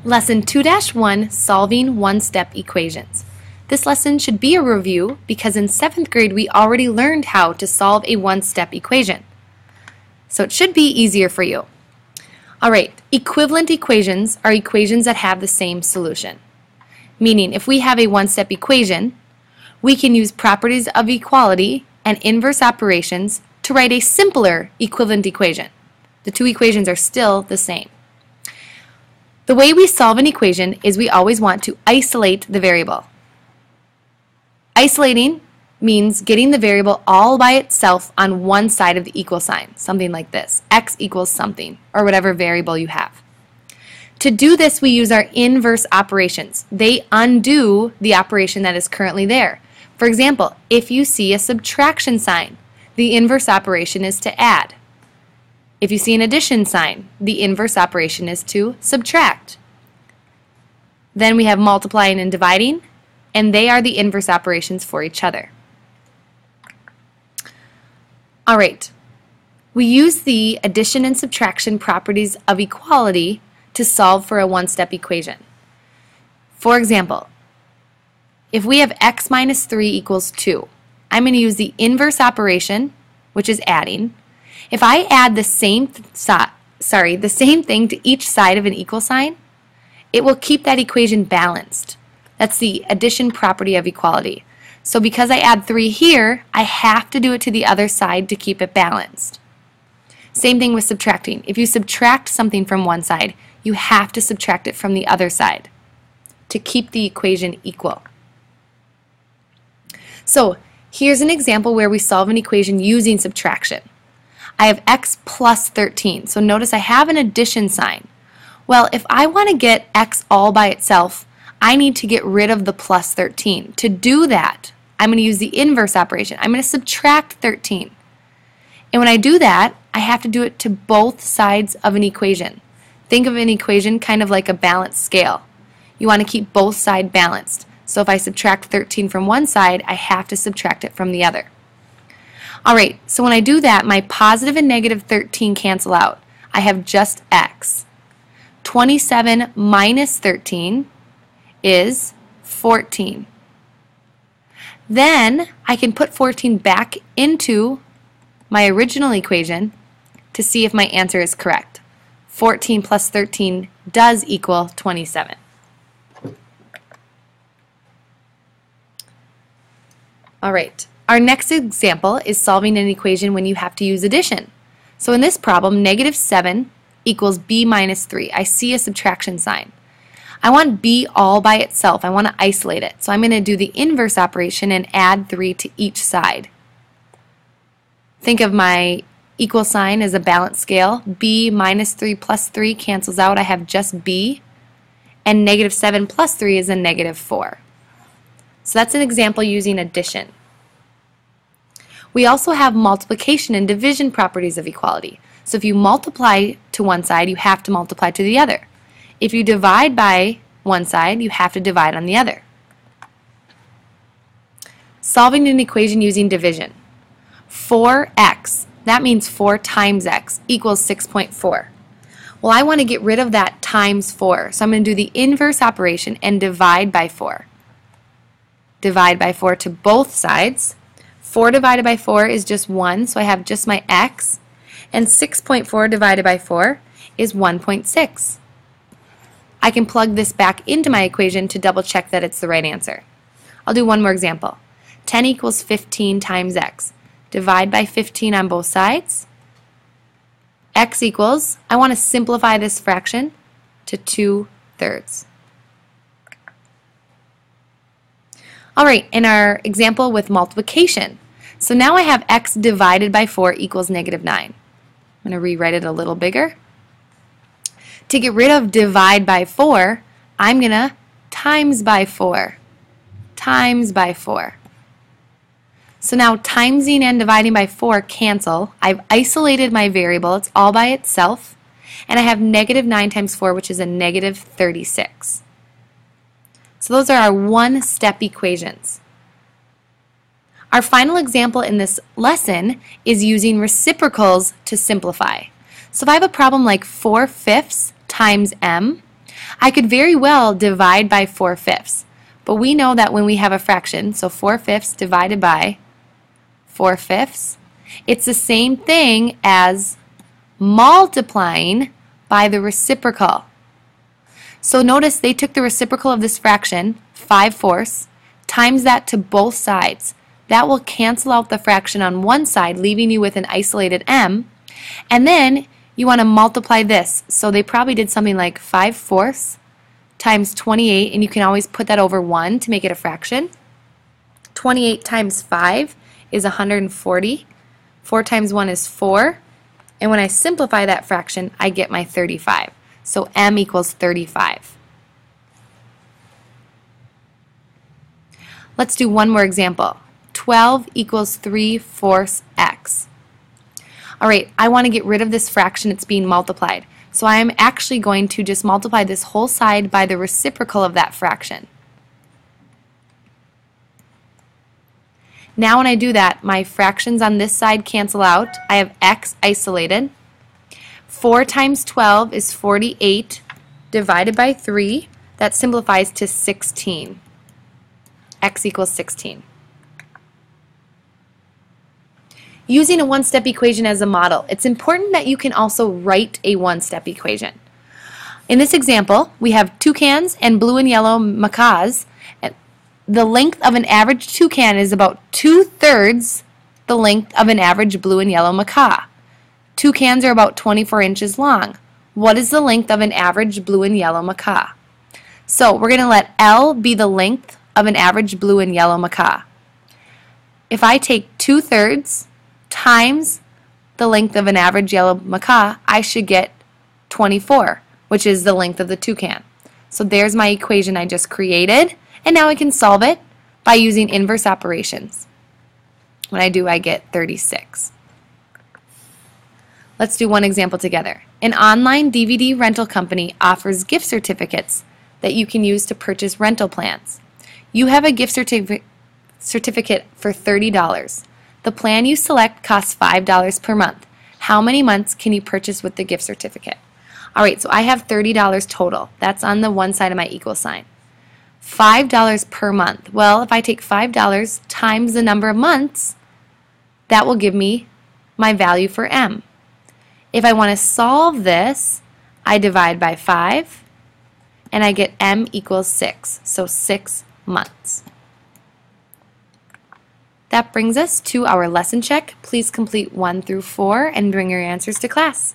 Lesson 2-1, Solving One-Step Equations. This lesson should be a review because in 7th grade we already learned how to solve a one-step equation. So it should be easier for you. Alright, equivalent equations are equations that have the same solution. Meaning if we have a one-step equation, we can use properties of equality and inverse operations to write a simpler equivalent equation. The two equations are still the same. The way we solve an equation is we always want to isolate the variable. Isolating means getting the variable all by itself on one side of the equal sign, something like this, x equals something, or whatever variable you have. To do this, we use our inverse operations. They undo the operation that is currently there. For example, if you see a subtraction sign, the inverse operation is to add. If you see an addition sign, the inverse operation is to subtract. Then we have multiplying and dividing, and they are the inverse operations for each other. Alright, we use the addition and subtraction properties of equality to solve for a one-step equation. For example, if we have x minus 3 equals 2, I'm going to use the inverse operation, which is adding. If I add the same thing to each side of an equal sign, it will keep that equation balanced. That's the addition property of equality. So because I add 3 here, I have to do it to the other side to keep it balanced. Same thing with subtracting. If you subtract something from one side, you have to subtract it from the other side to keep the equation equal. So here's an example where we solve an equation using subtraction. I have x plus 13. So notice I have an addition sign. Well, if I want to get x all by itself, I need to get rid of the plus 13. To do that, I'm going to use the inverse operation. I'm going to subtract 13. And when I do that, I have to do it to both sides of an equation. Think of an equation kind of like a balanced scale. You want to keep both sides balanced. So if I subtract 13 from one side, I have to subtract it from the other. Alright, so when I do that, my positive and negative 13 cancel out. I have just x. 27 minus 13 is 14. Then I can put 14 back into my original equation to see if my answer is correct. 14 plus 13 does equal 27. Alright, our next example is solving an equation when you have to use addition. So in this problem, negative 7 equals b minus 3. I see a subtraction sign. I want b all by itself. I want to isolate it. So I'm going to do the inverse operation and add 3 to each side. Think of my equal sign as a balanced scale. B minus 3 plus 3 cancels out. I have just b. And negative 7 plus 3 is a negative 4. So that's an example using addition. We also have multiplication and division properties of equality. So if you multiply to one side, you have to multiply to the other. If you divide by one side, you have to divide on the other. Solving an equation using division. 4x, that means 4 times x, equals 6.4. Well, I want to get rid of that times 4. So I'm going to do the inverse operation and divide by 4. Divide by 4 to both sides. 4 divided by 4 is just 1, so I have just my x. And 6.4 divided by 4 is 1.6. I can plug this back into my equation to double check that it's the right answer. I'll do one more example. 10 equals 15 times x. Divide by 15 on both sides. X equals, I want to simplify this fraction to 2/3. Alright, in our example with multiplication. So now I have x divided by 4 equals negative 9. I'm going to rewrite it a little bigger. To get rid of divide by 4, I'm going to times by 4. Times by 4. So now timesing and dividing by 4 cancel. I've isolated my variable. It's all by itself. And I have negative 9 times 4, which is a negative 36. So those are our one-step equations. Our final example in this lesson is using reciprocals to simplify. So if I have a problem like 4/5 times m, I could very well divide by 4/5, but we know that when we have a fraction, so 4/5 divided by 4/5, it's the same thing as multiplying by the reciprocal. So notice they took the reciprocal of this fraction, 5/4, times that to both sides. That will cancel out the fraction on one side, leaving you with an isolated m. And then you want to multiply this. So they probably did something like 5/4 times 28, and you can always put that over 1 to make it a fraction. 28 times 5 is 140. 4 times 1 is 4. And when I simplify that fraction, I get my 35. So m equals 35. Let's do one more example. 12 equals 3/4 x. All right, I want to get rid of this fraction that's being multiplied. So I am actually going to just multiply this whole side by the reciprocal of that fraction. Now when I do that, my fractions on this side cancel out. I have x isolated. 4 times 12 is 48 divided by 3. That simplifies to 16. X equals 16. Using a one-step equation as a model, it's important that you can also write a one-step equation. In this example, we have toucans and blue and yellow macaws. The length of an average toucan is about 2/3 the length of an average blue and yellow macaw. Toucans are about 24 inches long. What is the length of an average blue and yellow macaw? So we're going to let L be the length of an average blue and yellow macaw. If I take 2/3 times the length of an average yellow macaw, I should get 24, which is the length of the toucan. So there's my equation I just created, and now I can solve it by using inverse operations. When I do, I get 36. Let's do one example together. An online DVD rental company offers gift certificates that you can use to purchase rental plans. You have a gift certificate for $30. The plan you select costs $5 per month. How many months can you purchase with the gift certificate? All right, so I have $30 total. That's on the one side of my equal sign. $5 per month. Well, if I take $5 times the number of months, that will give me my value for m. If I want to solve this, I divide by 5, and I get m equals 6, so 6 months. That brings us to our lesson check. Please complete 1 through 4 and bring your answers to class.